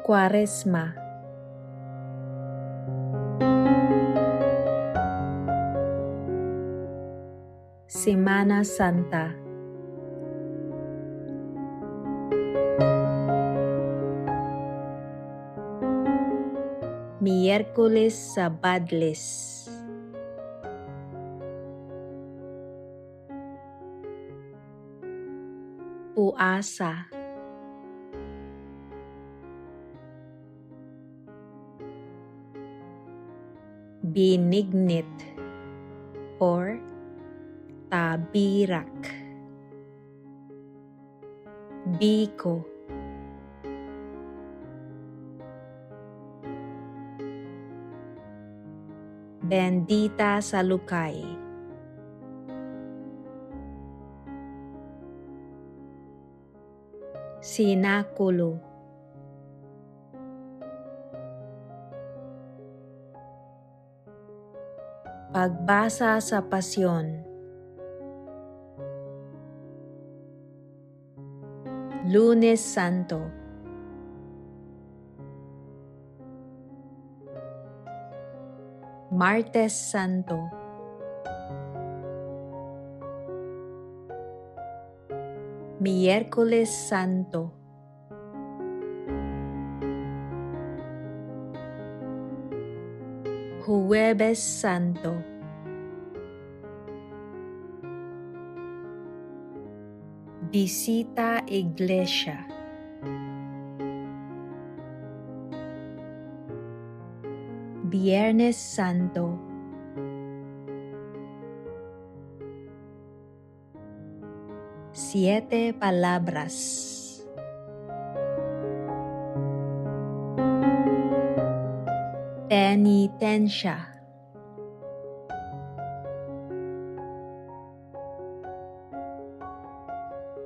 Kwaresma. Semana Santa. Miyerkules Sabadles. Puasa. Binignit or Tabirak. Biko. Bendita Salukay. Sinakulo. Pagbasa sa Pasyon. Lunes Santo. Martes Santo. Miyerkules Santo. Huwebes Santo. Bisita Iglesia. Biyernes Santo. Siete Palabras. Penitensya.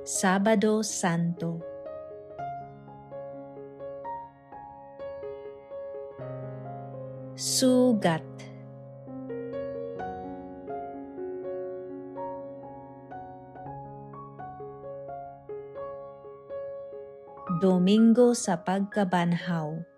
Sabado Santo. Sugat. Domingo sa Pagkabanhaw.